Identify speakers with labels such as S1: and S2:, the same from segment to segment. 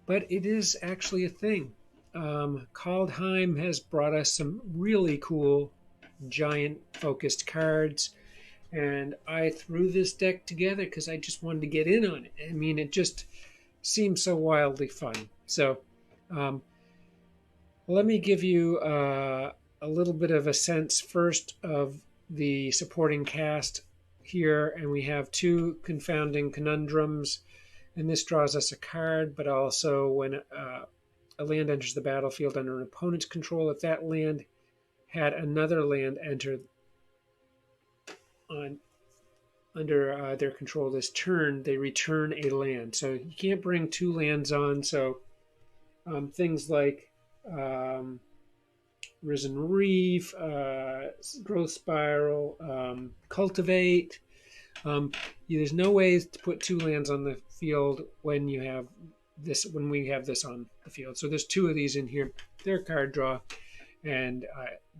S1: but it is actually a thing. Kaldheim has brought us some really cool giant focused cards, and I threw this deck together because I just wanted to get in on it. I mean, it just seems so wildly fun. So, um, let me give you a little bit of a sense first of the supporting cast here, and we have two confounding conundrums, and this draws us a card, but also when a land enters the battlefield under an opponent's control, if that land had another land enter on under their control this turn, they return a land. So you can't bring two lands on. So things like Risen Reef, Growth Spiral, Cultivate. There's no way to put two lands on the field when you have this. When we have this on the field, so there's two of these in here. They're card draw, and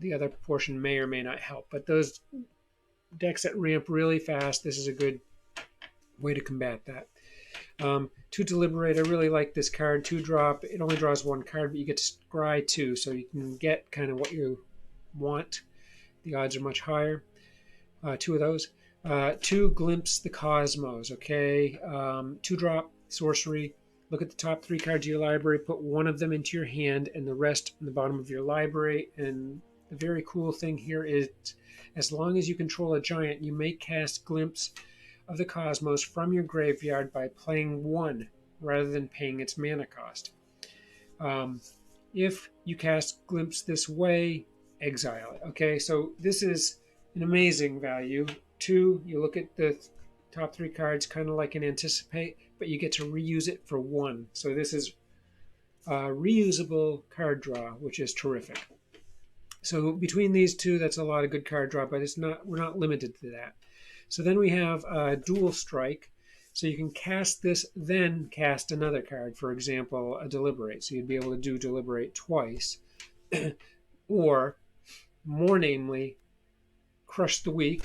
S1: the other portion may or may not help. But those decks that ramp really fast, this is a good way to combat that. To Deliberate, I really like this card. 2-drop, it only draws one card, but you get to scry two, so you can get kind of what you want. The odds are much higher. Two of those. 2, Glimpse the Cosmos, okay? 2-drop, sorcery. Look at the top 3 cards of your library, put one of them into your hand and the rest in the bottom of your library. And the very cool thing here is, as long as you control a giant, you may cast Glimpse of the Cosmos from your graveyard by playing 1 rather than paying its mana cost. If you cast Glimpse this way, exile it. Okay, so this is an amazing value. 2, you look at the top 3 cards kind of like an Anticipate, but you get to reuse it for 1. So this is reusable card draw, which is terrific. So between these two, that's a lot of good card draw, but we're not limited to that. So then we have Dual Strike. So you can cast this, then cast another card. For example, a Deliberate. So you'd be able to do Deliberate twice. Or, more namely, Crush the Weak.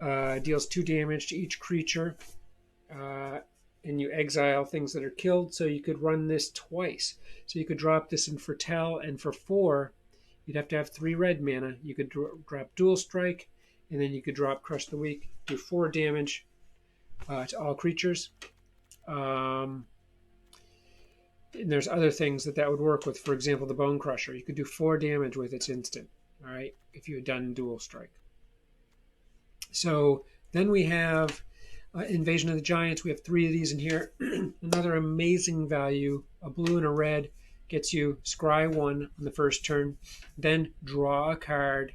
S1: Deals 2 damage to each creature. And you exile things that are killed. So you could run this twice. So you could drop this in Fertel, and for 4, you'd have to have 3 red mana. You could drop Dual Strike, and then you could drop Crush the Weak, do 4 damage to all creatures. And there's other things that would work with. For example, the Bone Crusher. You could do 4 damage with its instant, all right, if you had done Dual Strike. So then we have Invasion of the Giants. We have 3 of these in here. Another amazing value, a blue and a red, gets you scry 1 on the first turn, then draw a card,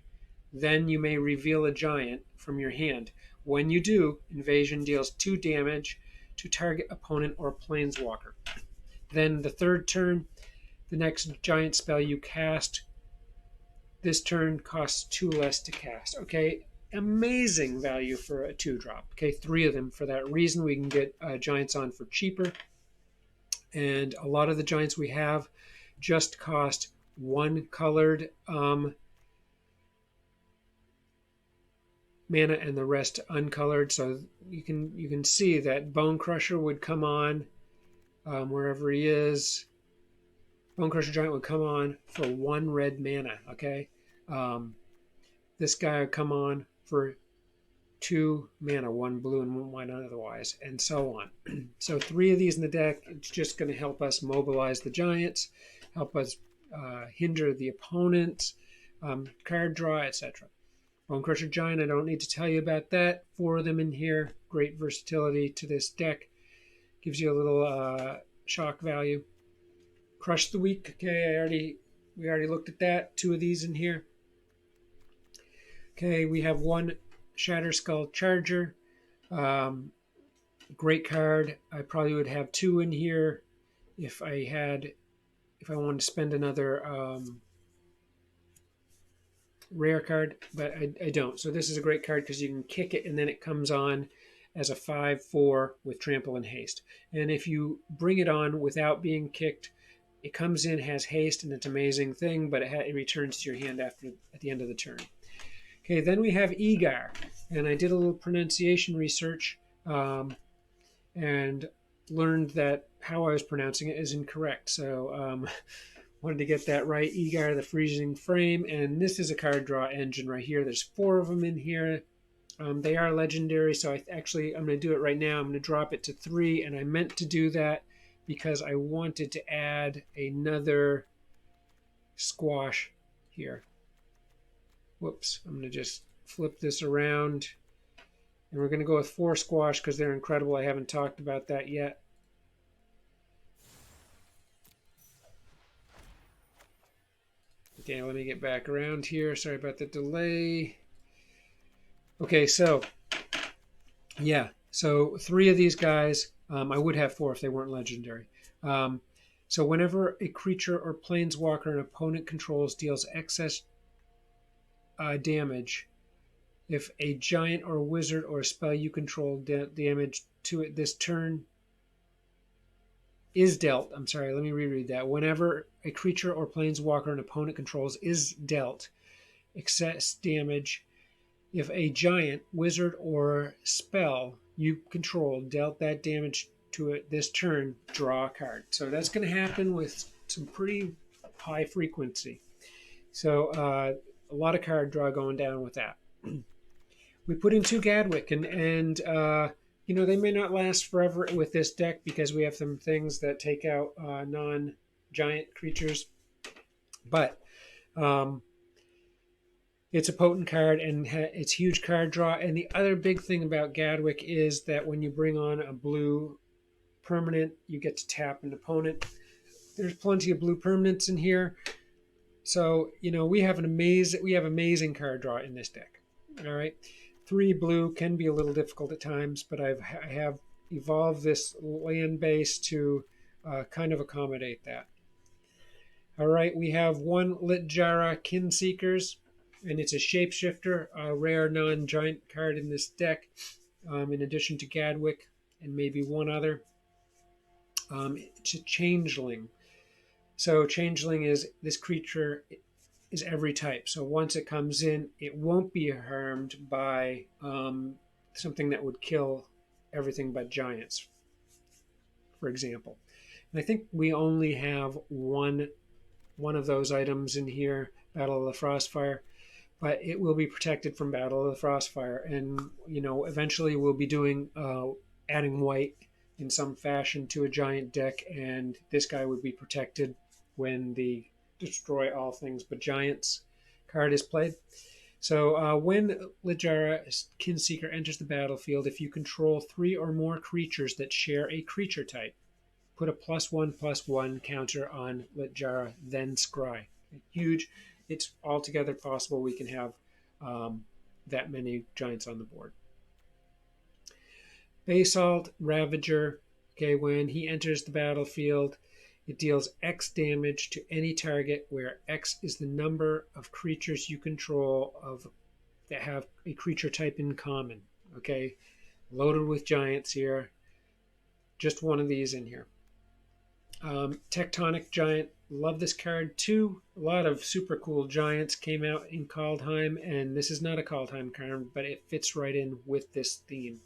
S1: then you may reveal a giant from your hand. When you do, Invasion deals 2 damage to target opponent or planeswalker. Then the third turn, the next giant spell you cast this turn costs 2 less to cast. Okay, amazing value for a 2-drop. Okay, 3 of them. For that reason, we can get giants on for cheaper. And a lot of the giants we have just cost 1 colored mana and the rest uncolored. So you can see that Bone Crusher would come on wherever he is. Bone Crusher Giant would come on for 1 red mana. Okay, this guy would come on for 2 mana, 1 blue and 1 otherwise, and so on. So 3 of these in the deck. It's just going to help us mobilize the giants, help us hinder the opponents, card draw, etc. Bone Crusher Giant, I don't need to tell you about that. 4 of them in here. Great versatility to this deck. Gives you a little shock value. Crush the Weak. Okay, we already looked at that. 2 of these in here. Okay, we have 1 Shatter Skull Charger. Great card. I probably would have 2 in here if I wanted to spend another rare card, but I don't. So this is a great card because you can kick it and then it comes on as a 5/4 with Trample and Haste. And if you bring it on without being kicked, it comes in, has haste, and it's an amazing thing, but it returns to your hand at the end of the turn. Okay, then we have Egar, and I did a little pronunciation research and learned that how I was pronouncing it is incorrect. So wanted to get that right. Egar, the Freezing Frame, and this is a card draw engine right here. There's 4 of them in here. They are legendary, so I'm going to do it right now. I'm going to drop it to 3, and I meant to do that because I wanted to add another squash here. Whoops, I'm going to just flip this around, and we're going to go with 4 squash because they're incredible. I haven't talked about that yet. Okay, let me get back around here. Sorry about the delay. Okay, so yeah, so 3 of these guys, I would have 4 if they weren't legendary. So whenever a creature or planeswalker an opponent controls deals excess damage, if a giant or wizard or a spell you control damage to it this turn is dealt. I'm sorry, let me reread that. Whenever a creature or planeswalker an opponent controls is dealt excess damage, if a giant, wizard, or spell you control dealt that damage to it this turn, draw a card. So that's going to happen with some pretty high frequency. So a lot of card draw going down with that. We put in 2 Gadwick, and they may not last forever with this deck because we have some things that take out non-giant creatures. But it's a potent card, and it's huge card draw. And the other big thing about Gadwick is that when you bring on a blue permanent, you get to tap an opponent. There's plenty of blue permanents in here, so we have amazing card draw in this deck. All right, 3 blue can be a little difficult at times, but I have evolved this land base to kind of accommodate that. All right, we have 1 Littjara Kinseekers, and it's a shapeshifter, a rare non-giant card in this deck, in addition to Gadwick and maybe 1 other. It's a changeling. So changeling is this creature is every type. So once it comes in, it won't be harmed by something that would kill everything but giants, for example. And I think we only have one of those items in here, Battle of the Frostfire, but it will be protected from Battle of the Frostfire. And, eventually we'll be doing adding white in some fashion to a giant deck, and this guy would be protected when the Destroy All Things But Giants card is played. So when Littjara Kinseeker enters the battlefield, if you control 3 or more creatures that share a creature type, put a +1/+1 counter on Littjara, then scry. Huge. It's altogether possible we can have that many giants on the board. Basalt Ravager, okay, when he enters the battlefield, it deals X damage to any target where X is the number of creatures you control that have a creature type in common. Okay, loaded with giants here. Just 1 of these in here. Tectonic Giant, love this card too. A lot of super cool giants came out in Kaldheim, and this is not a Kaldheim card, but it fits right in with this theme.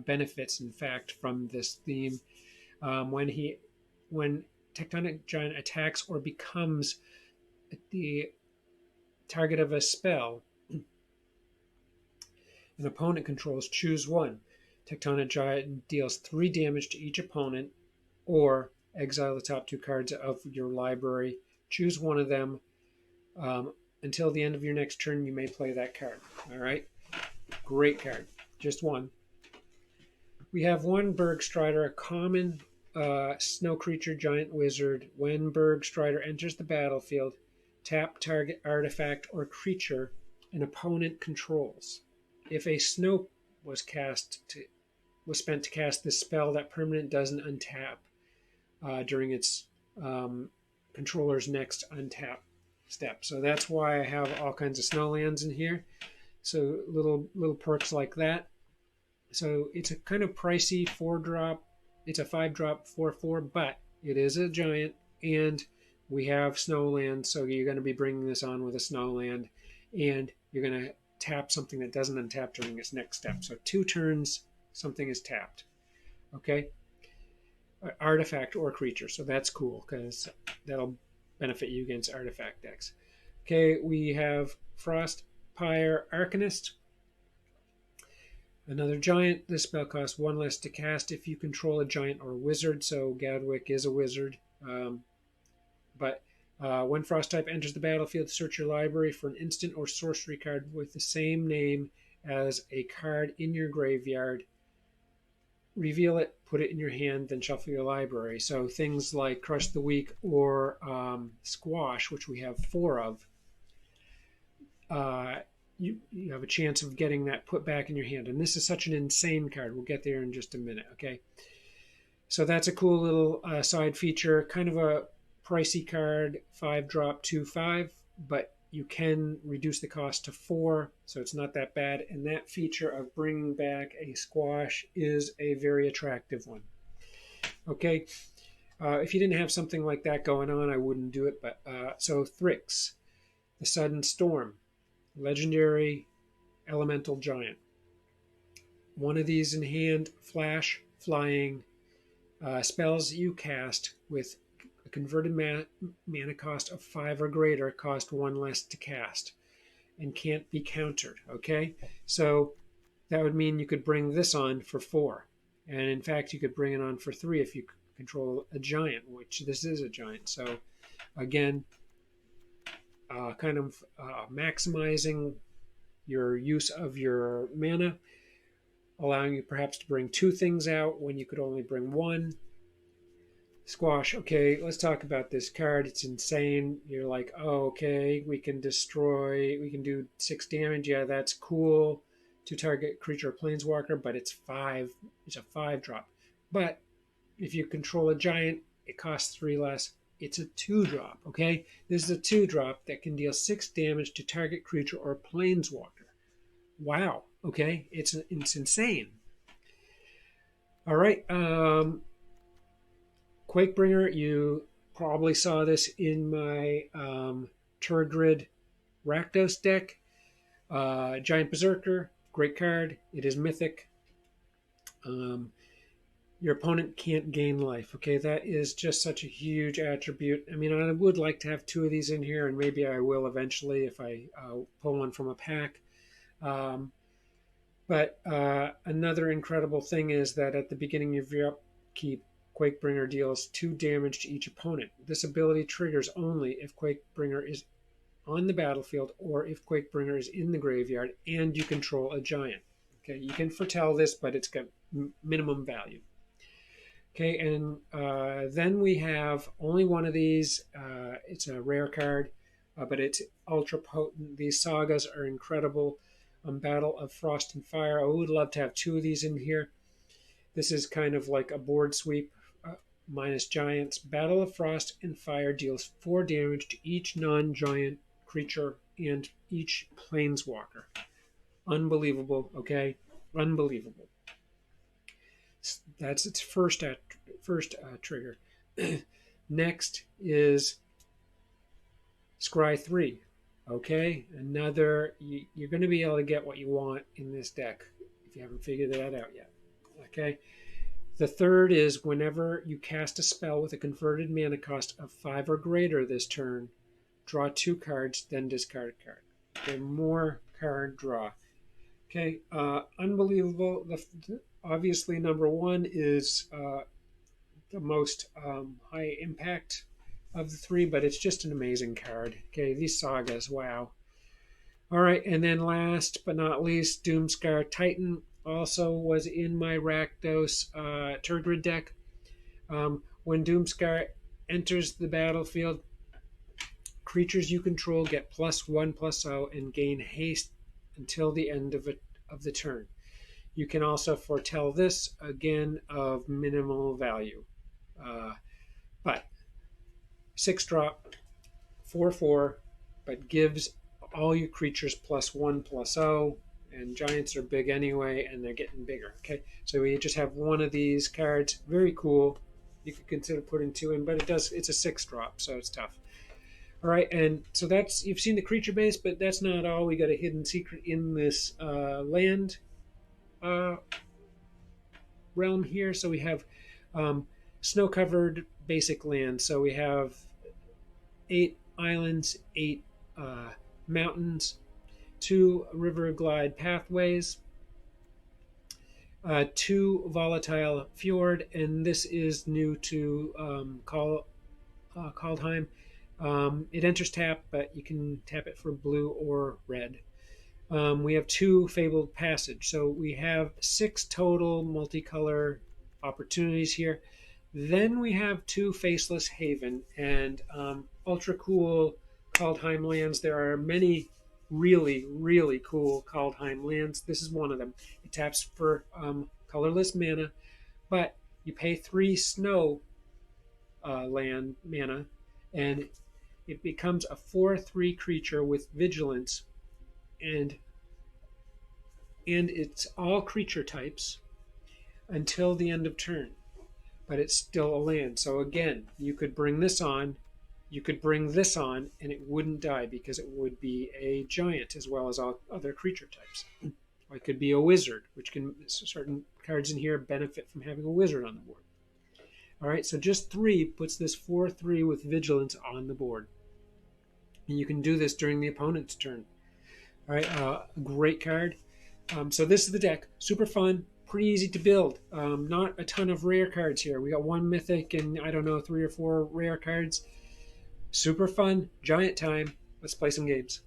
S1: Benefits, in fact, from this theme. When Tectonic Giant attacks or becomes the target of a spell an opponent controls, choose 1. Tectonic Giant deals 3 damage to each opponent, or exile the top 2 cards of your library. Choose 1 of them. Until the end of your next turn, you may play that card. All right? Great card. Just 1. We have 1 Bergstrider, a common snow creature giant wizard. When Bergstrider enters the battlefield, tap target artifact or creature an opponent controls. If a snow was spent to cast this spell, that permanent doesn't untap during its controller's next untap step. So that's why I have all kinds of snowlands in here. So little perks like that. So it's a kind of pricey 4-drop. It's a 5-drop 4/4, but it is a giant, and we have snowland. So you're going to be bringing this on with a snowland, and you're going to tap something that doesn't untap during its next step. So 2 turns, something is tapped. Okay. artifact or creature. So that's cool because that'll benefit you against artifact decks. Okay, we have Frostpire Arcanist. Another giant. This spell costs 1 less to cast if you control a giant or a wizard. So Gadwick is a wizard. But when Frost type enters the battlefield, search your library for an instant or sorcery card with the same name as a card in your graveyard. Reveal it, put it in your hand, then shuffle your library. So things like Crush the Weak or Squash, which we have 4 of, you have a chance of getting that put back in your hand. And this is such an insane card. We'll get there in just a minute, okay? So that's a cool little side feature, kind of a pricey card, 5-drop, 2/5, but you can reduce the cost to 4, so it's not that bad. And that feature of bringing back a Squash is a very attractive one. Okay, if you didn't have something like that going on, I wouldn't do it. But so Thrix, the Sudden Storm, legendary elemental giant. One of these in hand, flash, flying, spells you cast with a converted mana cost of 5 or greater cost 1 less to cast and can't be countered. Okay, so that would mean you could bring this on for 4, and in fact you could bring it on for 3 if you control a giant, which this is a giant. So again, kind of maximizing your use of your mana, allowing you perhaps to bring 2 things out when you could only bring 1. Squash, okay, let's talk about this card. It's insane. You're like, oh, okay, we can do 6 damage. Yeah, that's cool to target creature or planeswalker, but it's a 5-drop. But if you control a giant, it costs 3 less. It's a 2-drop, okay? This is a 2-drop that can deal 6 damage to target creature or planeswalker. Wow, okay? It's insane. All right, Quakebringer, you probably saw this in my Turgid Rakdos deck. Giant Berserker, great card. It is mythic. Your opponent can't gain life. Okay, that is just such a huge attribute. I mean, I would like to have 2 of these in here, and maybe I will eventually if I pull one from a pack. But another incredible thing is that at the beginning of your upkeep, Quakebringer deals 2 damage to each opponent. This ability triggers only if Quakebringer is on the battlefield or if Quakebringer is in the graveyard and you control a giant. Okay, you can foretell this, but it's got minimum value. Okay, and then we have only one of these. It's a rare card, but it's ultra potent. These sagas are incredible. Battle of Frost and Fire. I would love to have 2 of these in here. This is kind of like a board sweep minus giants. Battle of Frost and Fire deals 4 damage to each non-giant creature and each planeswalker. Unbelievable, okay? Unbelievable. That's its first trigger. Next is Scry 3. Okay, you're going to be able to get what you want in this deck if you haven't figured that out yet. Okay, the third is whenever you cast a spell with a converted mana cost of 5 or greater this turn, draw 2 cards, then discard a card. Okay, more card draw. Okay, unbelievable. Obviously, number 1 is the most high impact of the 3, but it's just an amazing card. Okay, these sagas, wow. All right, and then last but not least, Doomscar Titan also was in my Rakdos Turgid deck. When Doomscar enters the battlefield, creatures you control get +1/+0 and gain haste until the end of the turn. You can also foretell this, again, of minimal value. But 6-drop, 4/4, but gives all your creatures +1/+0, and giants are big anyway, and they're getting bigger. Okay, so we just have 1 of these cards. Very cool. You could consider putting 2 in, but it's a 6-drop, so it's tough. All right, and so you've seen the creature base, but that's not all. We got a hidden secret in this land realm here. So we have snow-covered basic land. So we have 8 islands, 8 mountains, 2 river glide pathways, 2 volatile fjord, and this is new to Kaldheim. It enters tap, but you can tap it for blue or red. We have 2 fabled passage, so we have 6 total multicolor opportunities here. Then we have 2 faceless haven and ultra cool Kaldheim lands. There are many really, really cool Kaldheim lands. This is one of them. It taps for colorless mana, but you pay 3 snow land mana, and it becomes a 4/3 creature with vigilance, and it's all creature types until the end of turn. But it's still a land. So again, you could bring this on, you could bring this on, and it wouldn't die because it would be a giant as well as all other creature types. Or it could be a wizard, which can, certain cards in here benefit from having a wizard on the board. All right, so just 3 puts this 4/3 with vigilance on the board. And you can do this during the opponent's turn. All right, great card. So this is the deck. Super fun, pretty easy to build. Not a ton of rare cards here. We got 1 mythic and, I don't know, 3 or 4 rare cards. Super fun, giant time. Let's play some games.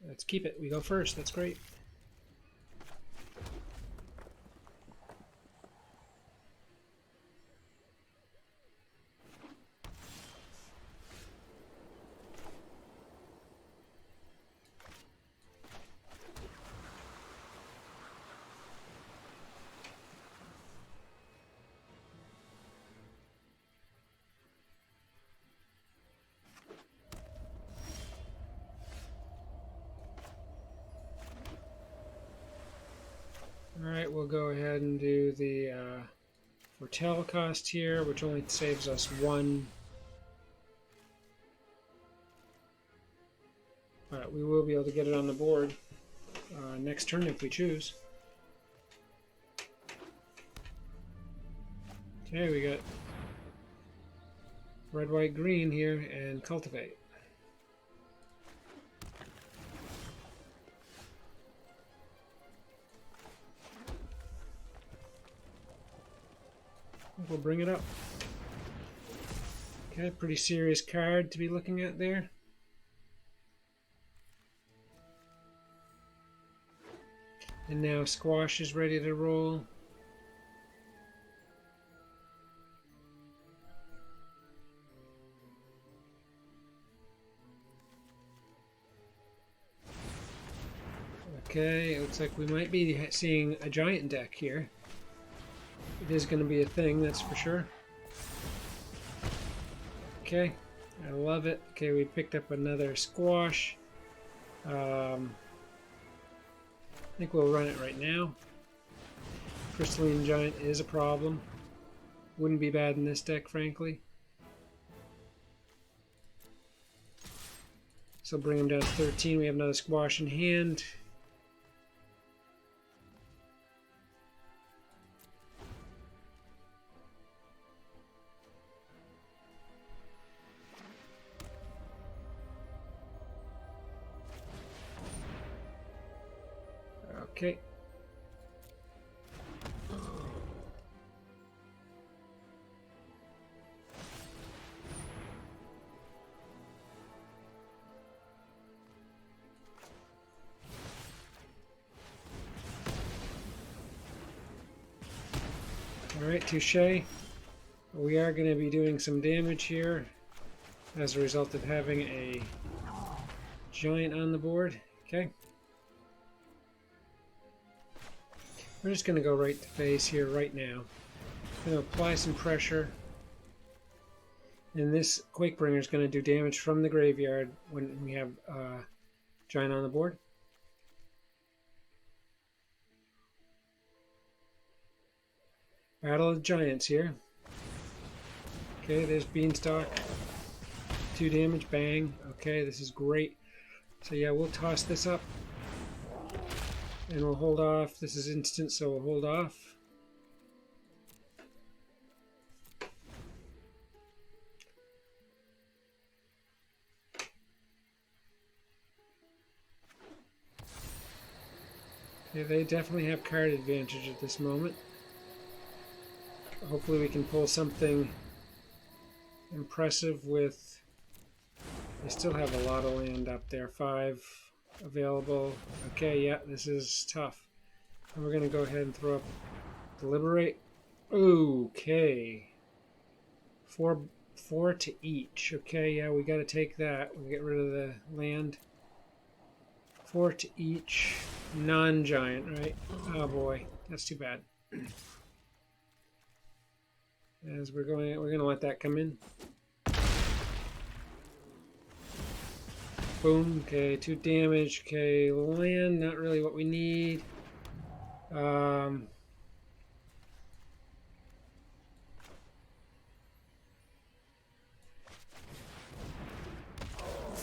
S1: Let's keep it. We go first. That's great. Alright, we'll go ahead and do the foretell cost here, which only saves us 1. But we will be able to get it on the board next turn if we choose. Okay, we got red, white, green here, and cultivate. We'll bring it up. Okay, pretty serious card to be looking at there. And now Squash is ready to roll. Okay, it looks like we might be seeing a giant deck here. It is going to be a thing, that's for sure. Okay, I love it. Okay, we picked up another Squash. I think we'll run it right now. Crystalline Giant is a problem. Wouldn't be bad in this deck, frankly. So bring him down to 13. We have another Squash in hand. Okay. Alright, touche. We are going to be doing some damage here as a result of having a giant on the board. Okay. We're just going to go right to face here right now. Going to apply some pressure. And this Quakebringer is going to do damage from the graveyard when we have giant on the board. Battle of Giants here. Okay, there's Beanstalk. 2 damage, bang. Okay, this is great. So yeah, we'll toss this up. And we'll hold off. This is instant, so we'll hold off. Okay, they definitely have card advantage at this moment. Hopefully we can pull something impressive with... They still have a lot of land up there. 5 available. Okay, yeah, this is tough. And we're going to go ahead and throw up Deliberate. Okay. Four to each. Okay, yeah, we got to take that. We'll get rid of the land. 4 to each. Non-giant, right? Oh boy, that's too bad. As we're going to let that come in. Boom. Okay, 2 damage. Okay, land, not really what we need.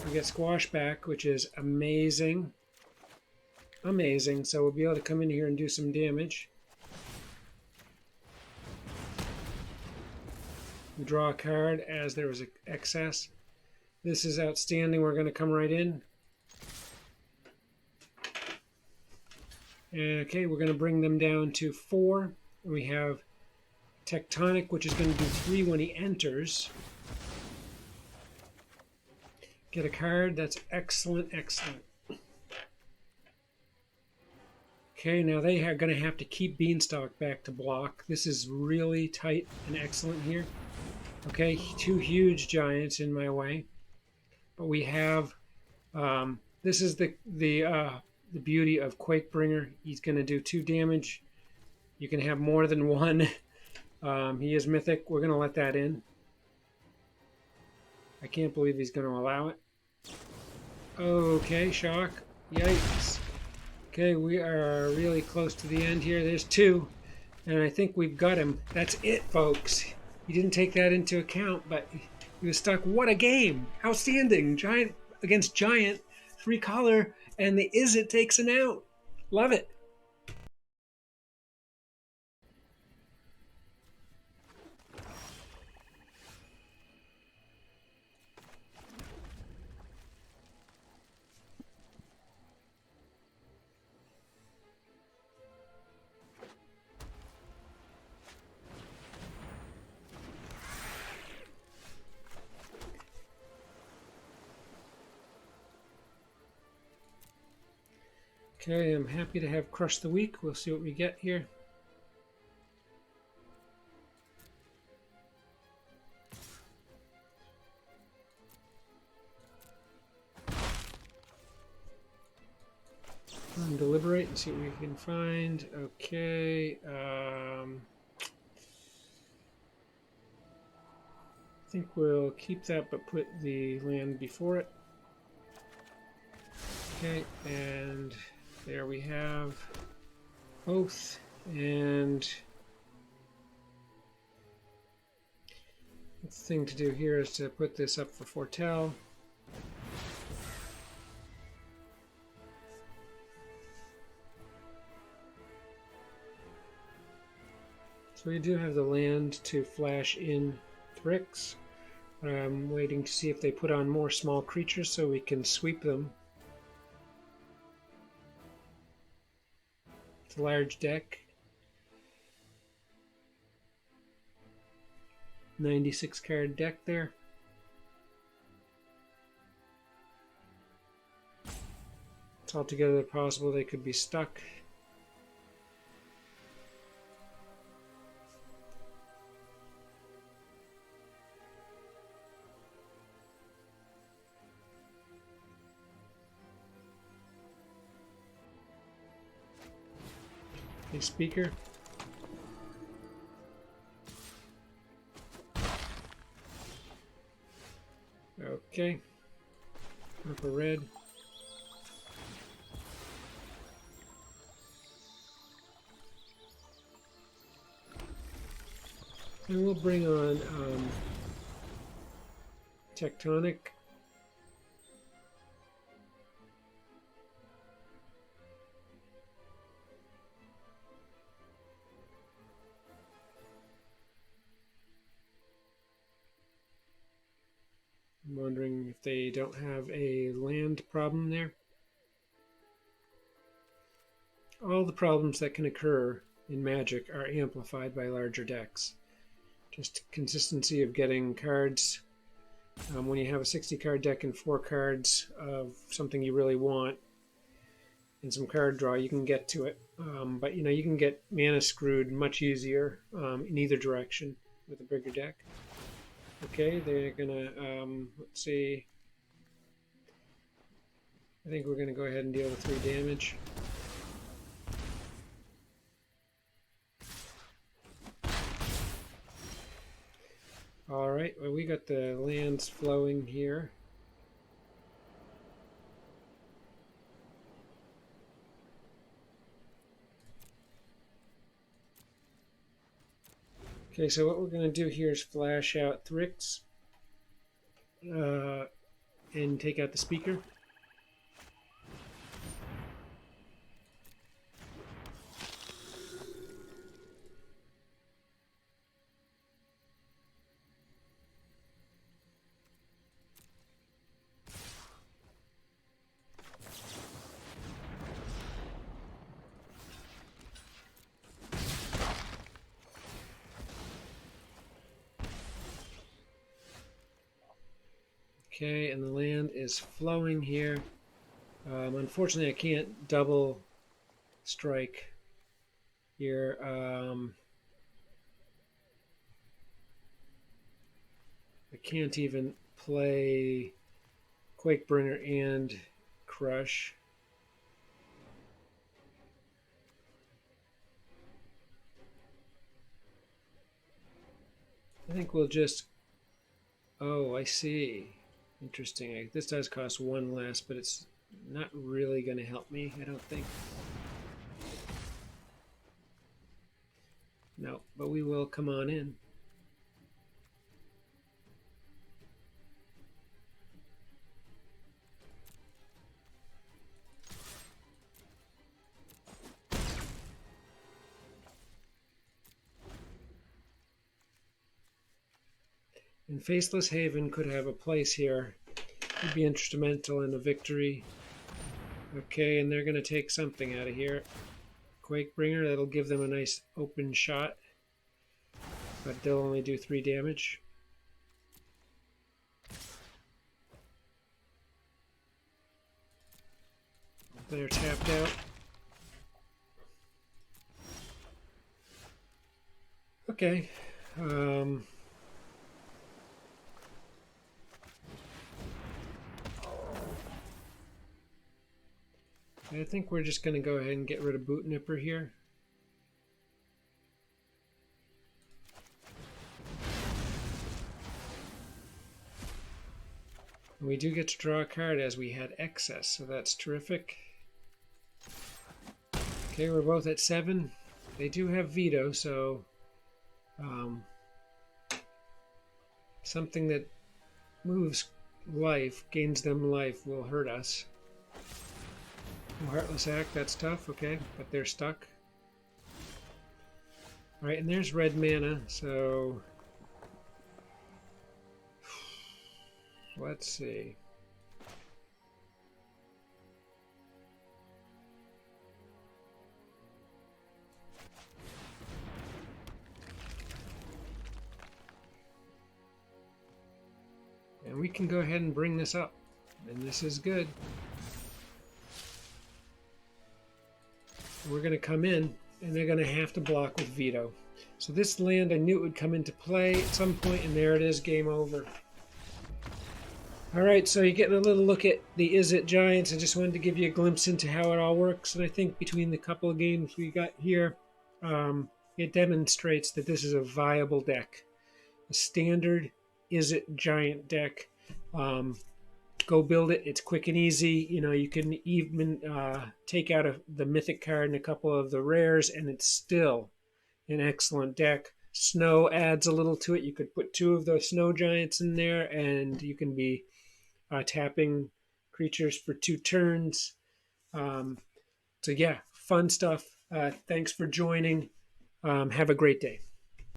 S1: We get squash back, which is amazing. Amazing. So we'll be able to come in here and do some damage. We draw a card as there was an excess. This is outstanding. We're going to come right in. Okay, we're going to bring them down to 4. We have Tectonic, which is going to do 3 when he enters. Get a card. That's excellent, excellent. Okay, now they are going to have to keep Beanstalk back to block. This is really tight and excellent here. Okay, 2 huge giants in my way. But we have... this is the beauty of Quakebringer. He's going to do 2 damage. You can have more than 1. He is mythic. We're going to let that in. I can't believe he's going to allow it. Okay, shock. Yikes. Okay, we are really close to the end here. There's 2, and I think we've got him. That's it, folks. He didn't take that into account, but he was stuck. What a game! Outstanding! Giant against giant, 3 color, and the Izzet takes him out. Love it. Okay, I'm happy to have Crush the Weak. We'll see what we get here. Deliberate and see what we can find. Okay. I think we'll keep that, but put the land before it. Okay, and there we have Oath, and the thing to do here is to put this up for Foretell. So we do have the land to flash in Thrix. I'm waiting to see if they put on more small creatures so we can sweep them. It's a large deck. 96 card deck there. It's altogether possible they could be stuck. A speaker. Okay. Purple red. And we'll bring on Tectonic. I'm wondering if they don't have a land problem there. all the problems that can occur in Magic are amplified by larger decks. Just consistency of getting cards. When you have a 60-card deck and 4 cards of something you really want and some card draw, you can get to it. But you can get mana screwed much easier in either direction with a bigger deck. Okay, they're gonna let's see. I think we're gonna go ahead and deal with 3 damage. All right, well, we got the lands flowing here. Okay, so what we're going to do here is flash out Thrix and take out the speaker. Okay, and the land is flowing here. Unfortunately, I can't double strike here. I can't even play Quakebringer and Crush. I think we'll just... Oh, I see. Interesting. This does cost 1 less, but it's not really going to help me, I don't think. No, but we will come on in. And Faceless Haven could have a place here. Could be instrumental in a victory. Okay, and they're going to take something out of here. Quakebringer, that'll give them a nice open shot. But they'll only do 3 damage. They're tapped out. Okay. I think we're just going to go ahead and get rid of Boot Nipper here. We do get to draw a card as we had excess, so that's terrific. Okay, we're both at 7. They do have veto, so something that moves life, gains them life, will hurt us. Heartless Act, that's tough, okay, but they're stuck. Alright, and there's red mana, so let's see. And we can go ahead and bring this up, and this is good. We're going to come in, and they're going to have to block with veto. So this land, I knew it would come into play at some point, and there it is, game over. Alright, so you're getting a little look at the Izzet Giants. I just wanted to give you a glimpse into how it all works, and I think between the couple of games we got here, it demonstrates that this is a viable deck. A standard Izzet Giant deck. Go build it. It's quick and easy. You can even take out the mythic card and a couple of the rares, and it's still an excellent deck. Snow adds a little to it. You could put 2 of those snow giants in there, and you can be tapping creatures for 2 turns. So yeah, fun stuff. Thanks for joining. Have a great day.